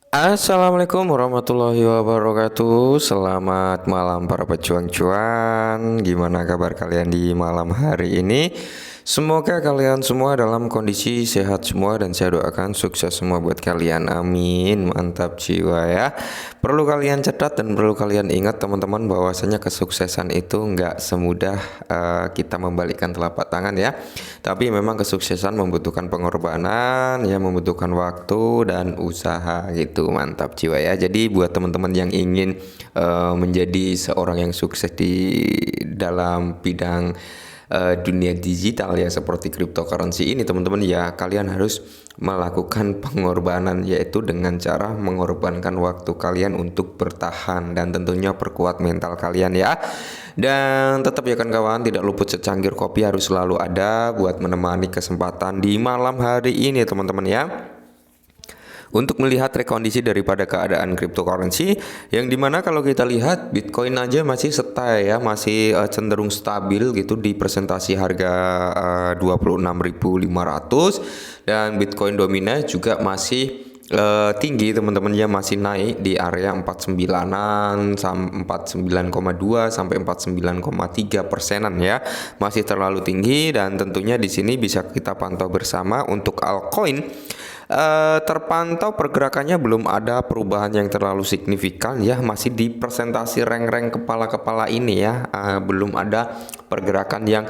Assalamualaikum warahmatullahi wabarakatuh. Selamat malam para pejuang cuan. Gimana kabar kalian di malam hari ini? Semoga kalian semua dalam kondisi sehat semua dan saya doakan sukses semua buat kalian. Amin. Mantap jiwa ya. Perlu kalian catat dan perlu kalian ingat teman-teman bahwasanya kesuksesan itu nggak semudah kita membalikkan telapak tangan ya. Tapi memang kesuksesan membutuhkan pengorbanan, ya membutuhkan waktu dan usaha gitu. Mantap jiwa ya. Jadi buat teman-teman yang ingin menjadi seorang yang sukses di dalam bidang dunia digital ya seperti cryptocurrency ini teman-teman ya, kalian harus melakukan pengorbanan, yaitu dengan cara mengorbankan waktu kalian untuk bertahan dan tentunya perkuat mental kalian ya. Dan tetap ya kan kawan, tidak luput secangkir kopi harus selalu ada buat menemani kesempatan di malam hari ini teman-teman ya, untuk melihat rekondisi daripada keadaan cryptocurrency, yang dimana kalau kita lihat Bitcoin aja masih stay ya, masih cenderung stabil gitu di presentasi harga 26.500, dan Bitcoin dominan juga masih tinggi teman-teman ya, masih naik di area 49-an 49,2 sampai 49,3%-an ya, masih terlalu tinggi. Dan tentunya di sini bisa kita pantau bersama untuk altcoin. Terpantau pergerakannya belum ada perubahan yang terlalu signifikan ya, masih di presentasi rank-rank kepala-kepala ini ya. Belum ada pergerakan yang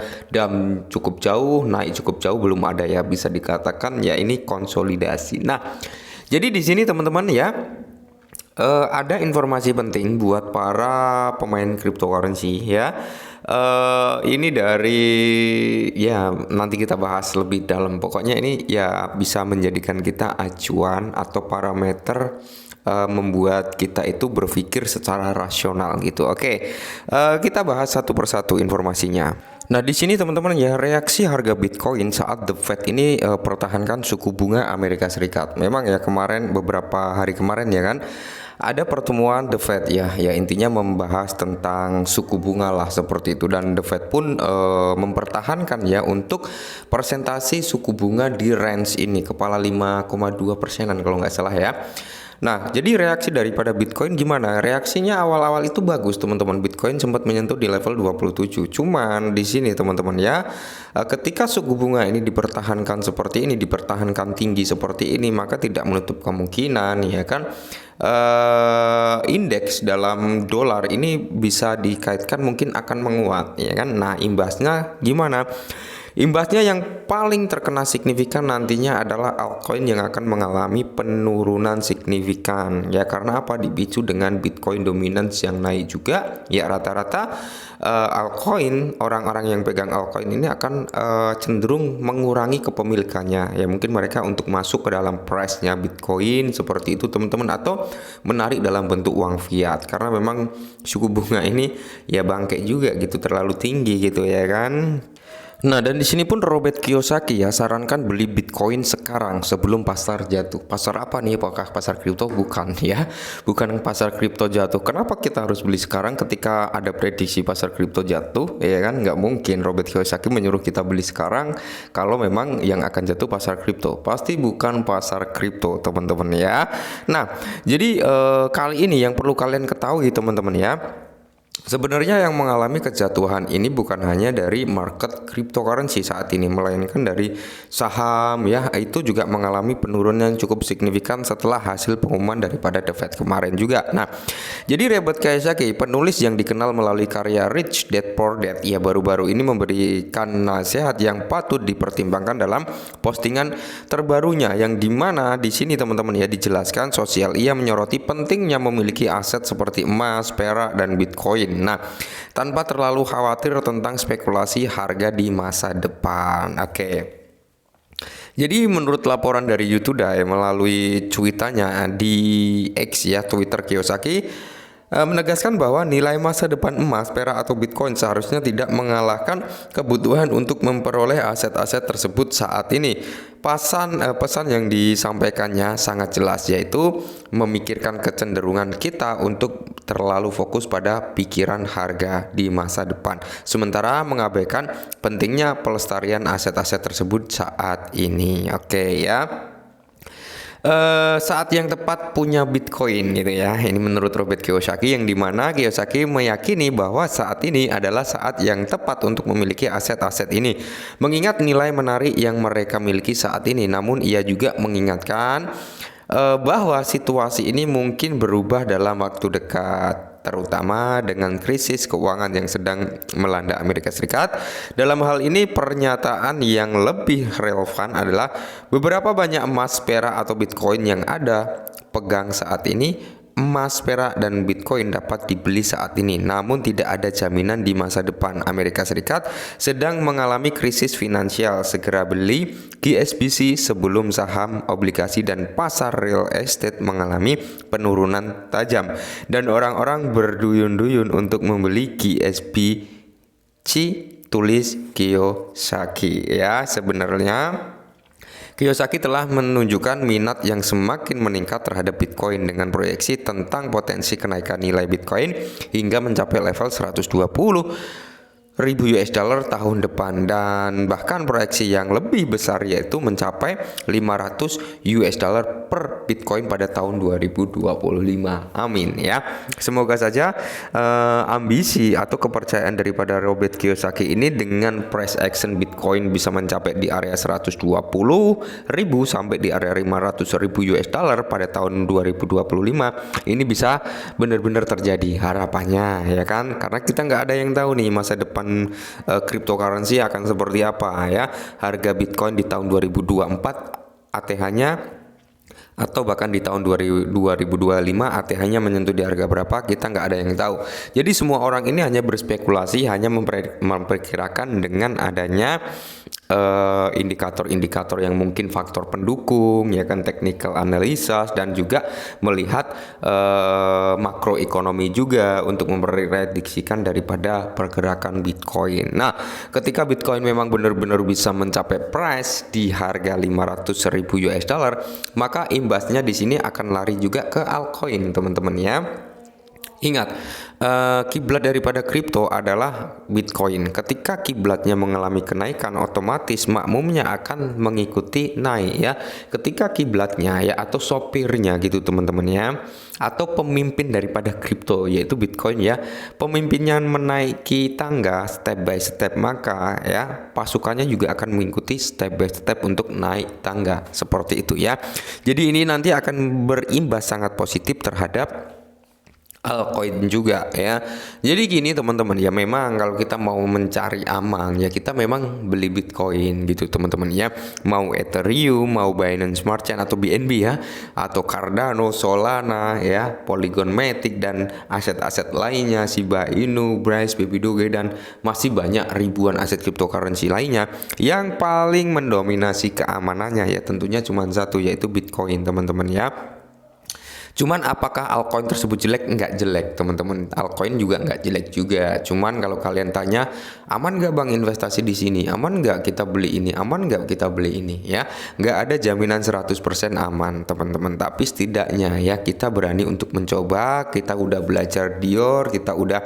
cukup jauh, naik cukup jauh, belum ada ya, bisa dikatakan ya ini konsolidasi. Nah, jadi di sini teman-teman ya, ada informasi penting buat para pemain cryptocurrency ya. Ini dari ya, nanti kita bahas lebih dalam. Pokoknya ini ya bisa menjadikan kita acuan atau parameter membuat kita itu berpikir secara rasional gitu. Oke, kita bahas satu persatu informasinya. Nah, di sini teman-teman ya, reaksi harga Bitcoin saat The Fed ini pertahankan suku bunga Amerika Serikat. Memang ya kemarin, beberapa hari kemarin ya kan, ada pertemuan The Fed ya, intinya membahas tentang suku bunga lah seperti itu, dan The Fed pun mempertahankan ya untuk persentasi suku bunga di range ini kepala 5,2%-an kalau nggak salah ya. Nah, jadi reaksi daripada Bitcoin gimana? Reaksinya awal-awal itu bagus, teman-teman. Bitcoin sempat menyentuh di level 27. Cuman di sini, teman-teman ya, ketika suku bunga ini dipertahankan seperti ini, dipertahankan tinggi seperti ini, maka tidak menutup kemungkinan ya kan, indeks dalam dolar ini bisa dikaitkan mungkin akan menguat ya kan. Nah, imbasnya gimana? Imbasnya yang paling terkena signifikan nantinya adalah altcoin yang akan mengalami penurunan signifikan ya, karena apa? Dipicu dengan Bitcoin dominance yang naik juga ya. Rata-rata altcoin, orang-orang yang pegang altcoin ini akan cenderung mengurangi kepemilikannya ya, mungkin mereka untuk masuk ke dalam price-nya Bitcoin seperti itu teman-teman, atau menarik dalam bentuk uang fiat, karena memang suku bunga ini ya bangke juga gitu, terlalu tinggi gitu ya kan. Nah, dan di sini pun Robert Kiyosaki ya sarankan beli Bitcoin sekarang sebelum pasar jatuh. Pasar apa nih? Apakah pasar kripto? Bukan ya, bukan pasar kripto jatuh. Kenapa kita harus beli sekarang ketika ada prediksi pasar kripto jatuh? Ya kan, nggak mungkin Robert Kiyosaki menyuruh kita beli sekarang kalau memang yang akan jatuh pasar kripto. Pasti bukan pasar kripto, teman-teman ya. Nah, jadi kali ini yang perlu kalian ketahui teman-teman ya, sebenarnya yang mengalami kejatuhan ini bukan hanya dari market cryptocurrency saat ini, melainkan dari saham ya, itu juga mengalami penurunan yang cukup signifikan setelah hasil pengumuman daripada The Fed kemarin juga. Nah, jadi Robert Kiyosaki, penulis yang dikenal melalui karya Rich Dad Poor Dad, ya baru-baru ini memberikan nasihat yang patut dipertimbangkan dalam postingan terbarunya, yang dimana di sini teman-teman ya dijelaskan sosial, ia menyoroti pentingnya memiliki aset seperti emas, perak, dan Bitcoin. Nah, tanpa terlalu khawatir tentang spekulasi harga di masa depan. Oke. Jadi menurut laporan dari YouTube melalui cuitannya di X ya, Twitter, Kiyosaki menegaskan bahwa nilai masa depan emas, perak, atau Bitcoin seharusnya tidak mengalahkan kebutuhan untuk memperoleh aset-aset tersebut saat ini. Pesan yang disampaikannya sangat jelas, yaitu memikirkan kecenderungan kita untuk terlalu fokus pada pikiran harga di masa depan, sementara mengabaikan pentingnya pelestarian aset-aset tersebut saat ini. Oke ya. Saat yang tepat punya Bitcoin gitu ya. Ini menurut Robert Kiyosaki, yang dimana Kiyosaki meyakini bahwa saat ini adalah saat yang tepat untuk memiliki aset-aset ini. Mengingat nilai menarik yang mereka miliki saat ini, namun ia juga mengingatkan bahwa situasi ini mungkin berubah dalam waktu dekat, terutama dengan krisis keuangan yang sedang melanda Amerika Serikat. Dalam hal ini, pernyataan yang lebih relevan adalah beberapa banyak emas, perak, atau Bitcoin yang ada pegang saat ini. Emas, perak, dan Bitcoin dapat dibeli saat ini, namun tidak ada jaminan di masa depan. Amerika Serikat sedang mengalami krisis finansial. Segera beli GSBC sebelum saham, obligasi, dan pasar real estate mengalami penurunan tajam. Dan orang-orang berduyun-duyun untuk membeli GSBC, tulis Kiyosaki ya. Sebenarnya Kiyosaki telah menunjukkan minat yang semakin meningkat terhadap Bitcoin dengan proyeksi tentang potensi kenaikan nilai Bitcoin hingga mencapai level 120.000 US dollar tahun depan, dan bahkan proyeksi yang lebih besar yaitu mencapai 500 US dollar per Bitcoin pada tahun 2025. Amin ya. Semoga saja ambisi atau kepercayaan daripada Robert Kiyosaki ini dengan price action Bitcoin bisa mencapai di area 120.000 sampai di area 500.000 US dollar pada tahun 2025 ini bisa benar-benar terjadi, harapannya ya kan, karena kita nggak ada yang tahu nih masa depan cryptocurrency akan seperti apa ya. Harga Bitcoin di tahun 2024 ATH-nya atau bahkan di tahun 2025 ATH-nya menyentuh di harga berapa, kita nggak ada yang tahu. Jadi semua orang ini hanya berspekulasi, hanya memperkirakan dengan adanya indikator-indikator yang mungkin faktor pendukung ya kan, technical analysis, dan juga melihat makroekonomi juga untuk memprediksikan daripada pergerakan Bitcoin. Nah, ketika Bitcoin memang benar-benar bisa mencapai price di harga 500.000 US dollar, maka imbasnya di sini akan lari juga ke altcoin, teman-teman ya. Ingat, kiblat daripada kripto adalah Bitcoin. Ketika kiblatnya mengalami kenaikan, otomatis makmumnya akan mengikuti naik ya. Ketika kiblatnya ya atau sopirnya gitu teman-teman ya, atau pemimpin daripada kripto yaitu Bitcoin ya, pemimpinnya menaiki tangga step by step, maka ya pasukannya juga akan mengikuti step by step untuk naik tangga seperti itu ya. Jadi ini nanti akan berimbas sangat positif terhadap altcoin juga ya. Jadi gini teman-teman ya, memang kalau kita mau mencari aman ya kita memang beli Bitcoin gitu teman-teman ya. Mau Ethereum, mau Binance Smart Chain atau BNB ya, atau Cardano, Solana ya, Polygon Matic, dan aset-aset lainnya, Shiba Inu, Bryce, Baby Doge, dan masih banyak ribuan aset cryptocurrency lainnya. Yang paling mendominasi keamanannya ya tentunya cuma satu, yaitu Bitcoin teman-teman ya. Cuman apakah altcoin tersebut jelek? Enggak jelek teman-teman. Altcoin juga enggak jelek juga. Cuman kalau kalian tanya, aman nggak bang investasi di sini? Aman nggak kita beli ini? Aman nggak kita beli ini? Ya, nggak ada jaminan 100% aman teman-teman. Tapi setidaknya ya kita berani untuk mencoba. Kita udah belajar Dior, kita udah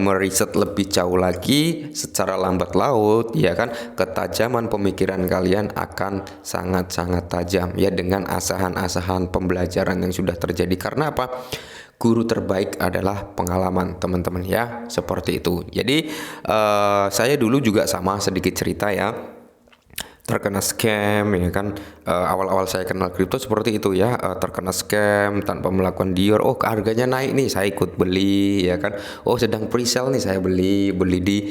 meriset lebih jauh lagi secara lambat laut ya kan. Ketajaman pemikiran kalian akan sangat-sangat tajam ya dengan asahan-asahan pembelajaran yang sudah terjadi. Karena apa? Guru terbaik adalah pengalaman teman-teman ya, seperti itu. Jadi saya dulu juga sama, sedikit cerita ya, terkena scam ya kan. Awal-awal saya kenal kripto seperti itu ya, terkena scam tanpa melakukan Dior. Oh harganya naik nih, saya ikut beli ya kan. Oh sedang pre-sale nih, saya beli di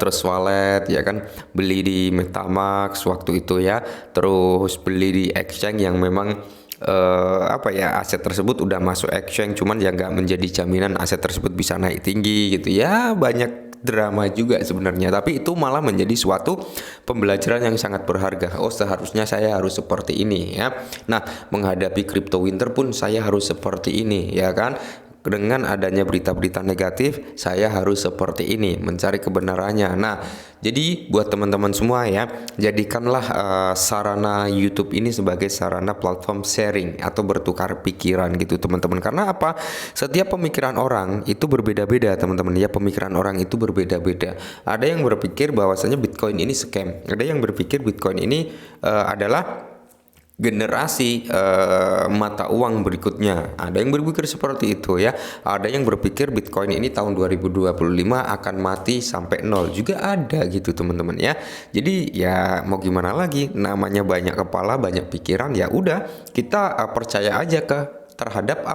Trust Wallet ya kan, beli di Metamask waktu itu ya, terus beli di exchange yang memang aset tersebut udah masuk exchange, cuman ya nggak menjadi jaminan aset tersebut bisa naik tinggi gitu ya. Banyak drama juga sebenarnya, tapi itu malah menjadi suatu pembelajaran yang sangat berharga. Oh seharusnya saya harus seperti ini ya. Nah menghadapi crypto winter pun saya harus seperti ini ya kan. Dengan adanya berita-berita negatif, saya harus seperti ini, mencari kebenarannya. Nah, jadi buat teman-teman semua ya, jadikanlah sarana YouTube ini sebagai sarana platform sharing atau bertukar pikiran gitu teman-teman. Karena apa? Setiap pemikiran orang itu berbeda-beda teman-teman ya. Pemikiran orang itu berbeda-beda. Ada yang berpikir bahwasanya Bitcoin ini scam. Ada yang berpikir Bitcoin ini adalah generasi mata uang berikutnya. Ada yang berpikir seperti itu ya. Ada yang berpikir Bitcoin ini tahun 2025 akan mati sampai nol. Juga ada gitu teman-teman ya. Jadi ya mau gimana lagi? Namanya banyak kepala, banyak pikiran, ya udah kita percaya aja terhadap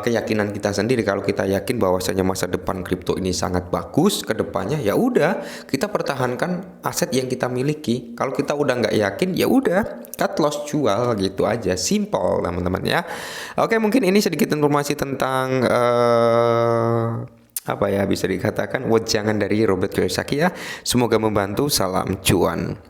keyakinan kita sendiri. Kalau kita yakin bahwasanya masa depan kripto ini sangat bagus ke depannya, ya udah kita pertahankan aset yang kita miliki. Kalau kita udah nggak yakin, ya udah cut loss, jual, gitu aja, simple teman-teman ya. Oke, mungkin ini sedikit informasi tentang apa ya, bisa dikatakan wejangan dari Robert Kiyosaki ya. Semoga membantu. Salam cuan.